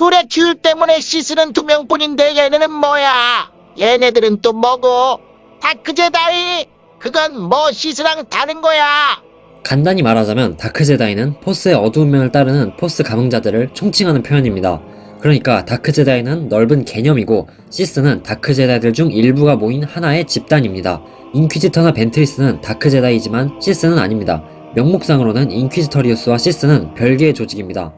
둘의 규율 때문에 시스는 2명뿐인데 얘네는 뭐야? 얘네들은 또 뭐고? 다크 제다이? 그건 뭐 시스랑 다른 거야? 간단히 말하자면 다크 제다이는 포스의 어두운 면을 따르는 포스 감흥자들을 총칭하는 표현입니다. 그러니까 다크 제다이는 넓은 개념이고 시스는 다크 제다이들 중 일부가 모인 하나의 집단입니다. 인퀴지터나 벤트리스는 다크 제다이지만 시스는 아닙니다. 명목상으로는 인퀴지터리우스와 시스는 별개의 조직입니다.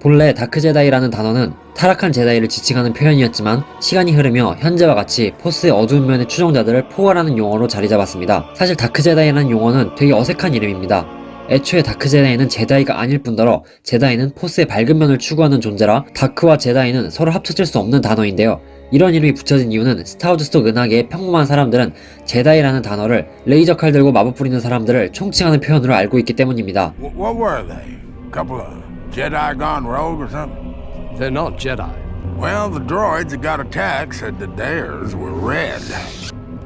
본래 다크 제다이라는 단어는 타락한 제다이를 지칭하는 표현이었지만 시간이 흐르며 현재와 같이 포스의 어두운 면의 추종자들을 포괄하는 용어로 자리 잡았습니다. 사실 다크 제다이라는 용어는 되게 어색한 이름입니다. 애초에 다크 제다이는 제다이가 아닐 뿐더러 제다이는 포스의 밝은 면을 추구하는 존재라 다크와 제다이는 서로 합쳐질 수 없는 단어인데요. 이런 이름이 붙여진 이유는 스타워즈 속 은하계의 평범한 사람들은 제다이라는 단어를 레이저 칼 들고 마법 부리는 사람들을 총칭하는 표현으로 알고 있기 때문입니다. What were they? Couple of Jedi gone rogue or something? They're not Jedi. Well, the droids that got attacked said the dares were red.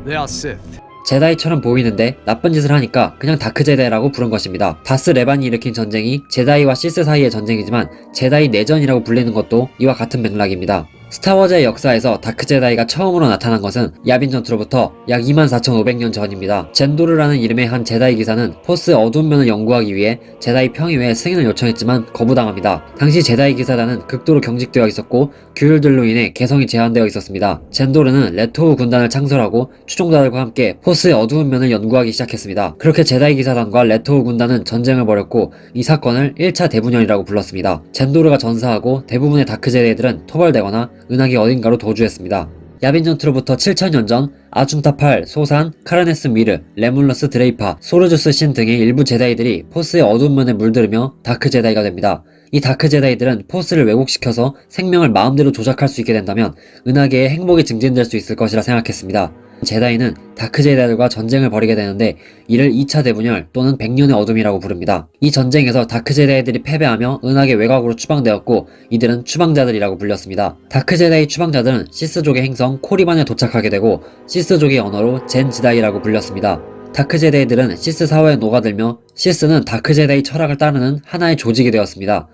They are Sith. 제다이처럼 보이는데 나쁜 짓을 하니까 그냥 다크 제다이라고 부른 것입니다. 다스 레반이 일으킨 전쟁이 제다이와 시스 사이의 전쟁이지만 제다이 내전이라고 불리는 것도 이와 같은 맥락입니다. 스타워즈의 역사에서 다크 제다이가 처음으로 나타난 것은 야빈 전투로부터 약 24,500년 전입니다. 젠도르라는 이름의 한 제다이 기사는 포스의 어두운 면을 연구하기 위해 제다이 평의회에 승인을 요청했지만 거부당합니다. 당시 제다이 기사단은 극도로 경직되어 있었고 규율들로 인해 개성이 제한되어 있었습니다. 젠도르는 레토우 군단을 창설하고 추종자들과 함께 포스의 어두운 면을 연구하기 시작했습니다. 그렇게 제다이 기사단과 레토우 군단은 전쟁을 벌였고 이 사건을 1차 대분열이라고 불렀습니다. 젠도르가 전사하고 대부분의 다크 제다이들은 토벌되거나 은하계 어딘가로 도주했습니다. 야빈 전투로부터 7000년 전 아준타 8, 소산, 카르네스 미르, 레물러스 드레이파, 소르주스 신 등의 일부 제다이들이 포스의 어두운 면에 물들으며 다크 제다이가 됩니다. 이 다크 제다이들은 포스를 왜곡시켜서 생명을 마음대로 조작할 수 있게 된다면 은하계의 행복이 증진될 수 있을 것이라 생각했습니다. 제다이는 다크 제다이들과 전쟁을 벌이게 되는데 이를 2차 대분열 또는 100년의 어둠이라고 부릅니다. 이 전쟁에서 다크 제다이들이 패배하며 은하계 외곽으로 추방되었고 이들은 추방자들이라고 불렸습니다. 다크 제다이 추방자들은 시스족의 행성 코리반에 도착하게 되고 시스족의 언어로 젠 지다이라고 불렸습니다. 다크 제다이들은 시스 사회에 녹아들며 시스는 다크 제다이 철학을 따르는 하나의 조직이 되었습니다.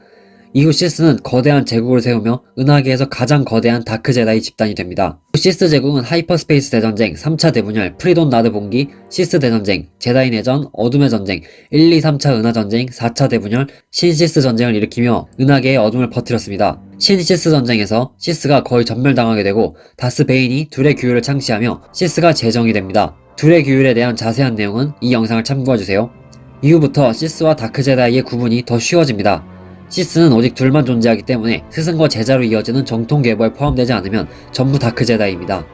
이후 시스는 거대한 제국을 세우며 은하계에서 가장 거대한 다크 제다이 집단이 됩니다. 시스 제국은 하이퍼스페이스 대전쟁, 3차 대분열, 프리돈 나드 봉기, 시스 대전쟁, 제다이 내전, 어둠의 전쟁, 1, 2, 3차 은하전쟁, 4차 대분열, 신시스 전쟁을 일으키며 은하계에 어둠을 퍼뜨렸습니다. 신시스 전쟁에서 시스가 거의 전멸당하게 되고 다스 베인이 둘의 규율을 창시하며 시스가 제정이 됩니다. 둘의 규율에 대한 자세한 내용은 이 영상을 참고해주세요. 이후부터 시스와 다크 제다이의 구분이 더 쉬워집니다. 시스는 오직 둘만 존재하기 때문에 스승과 제자로 이어지는 정통 계보에 포함되지 않으면 전부 다크 제다이입니다.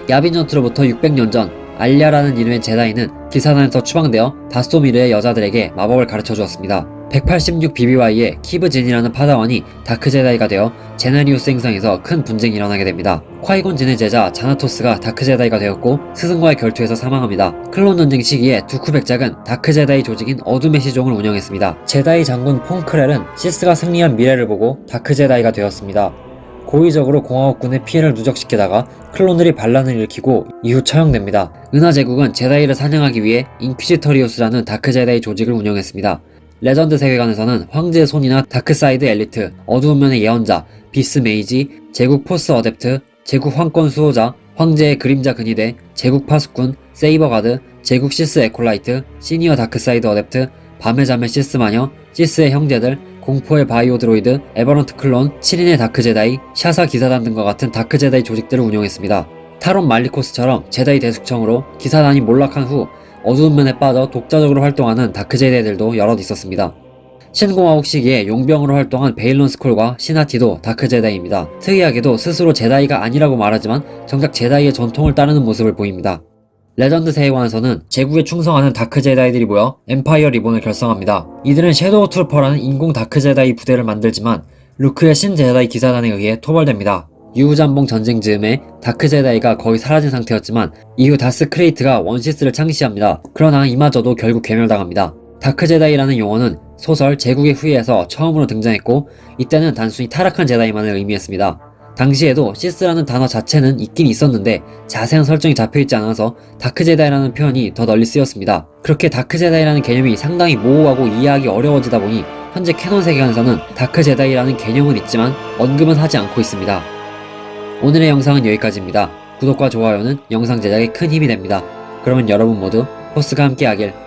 야빈 전투로부터 600년 전 알리아라는 이름의 제다이는 기사단에서 추방되어 다소미르의 여자들에게 마법을 가르쳐 주었습니다. 186BBY의 키브 진이라는 파다원이 다크 제다이가 되어 제나리우스 행성에서 큰 분쟁이 일어나게 됩니다. 콰이곤 진의 제자 자나토스가 다크 제다이가 되었고 스승과의 결투에서 사망합니다. 클론 전쟁 시기에 두쿠 백작은 다크 제다이 조직인 어둠의 시종을 운영했습니다. 제다이 장군 폰크렐은 시스가 승리한 미래를 보고 다크 제다이가 되었습니다. 고의적으로 공화국군의 피해를 누적시키다가 클론들이 반란을 일으키고 이후 처형됩니다. 은하제국은 제다이를 사냥하기 위해 인퀴지터리우스라는 다크 제다이 조직을 운영했습니다. 레전드 세계관에서는 황제의 손이나 다크사이드 엘리트, 어두운 면의 예언자, 비스 메이지, 제국 포스 어댑트, 제국 황권 수호자, 황제의 그림자 근위대, 제국 파수꾼, 세이버 가드, 제국 시스 에콜라이트, 시니어 다크사이드 어댑트, 밤의 잠의 시스 마녀, 시스의 형제들, 공포의 바이오 드로이드, 에버런트 클론, 7인의 다크 제다이, 샤사 기사단 등과 같은 다크 제다이 조직들을 운영했습니다. 타론 말리코스처럼 제다이 대숙청으로 기사단이 몰락한 후 어두운 면에 빠져 독자적으로 활동하는 다크 제다이들도 여럿 있었습니다. 신공화국 시기에 용병으로 활동한 베일론 스콜과 시나티도 다크 제다이입니다. 특이하게도 스스로 제다이가 아니라고 말하지만 정작 제다이의 전통을 따르는 모습을 보입니다. 레전드 세계관에서는 제국에 충성하는 다크 제다이들이 모여 엠파이어 리본을 결성합니다. 이들은 섀도우 트루퍼라는 인공 다크 제다이 부대를 만들지만 루크의 신 제다이 기사단에 의해 토벌됩니다. 유우잠봉 전쟁 즈음에 다크 제다이가 거의 사라진 상태였지만 이후 다스 크레이트가 원시스를 창시합니다. 그러나 이마저도 결국 괴멸당합니다. 다크 제다이라는 용어는 소설 제국의 후예에서 처음으로 등장했고 이때는 단순히 타락한 제다이만을 의미했습니다. 당시에도 시스라는 단어 자체는 있긴 있었는데 자세한 설정이 잡혀있지 않아서 다크 제다이라는 표현이 더 널리 쓰였습니다. 그렇게 다크 제다이라는 개념이 상당히 모호하고 이해하기 어려워지다 보니 현재 캐논 세계관에서는 다크 제다이라는 개념은 있지만 언급은 하지 않고 있습니다. 오늘의 영상은 여기까지입니다. 구독과 좋아요는 영상 제작에 큰 힘이 됩니다. 그러면 여러분 모두 포스가 함께하길.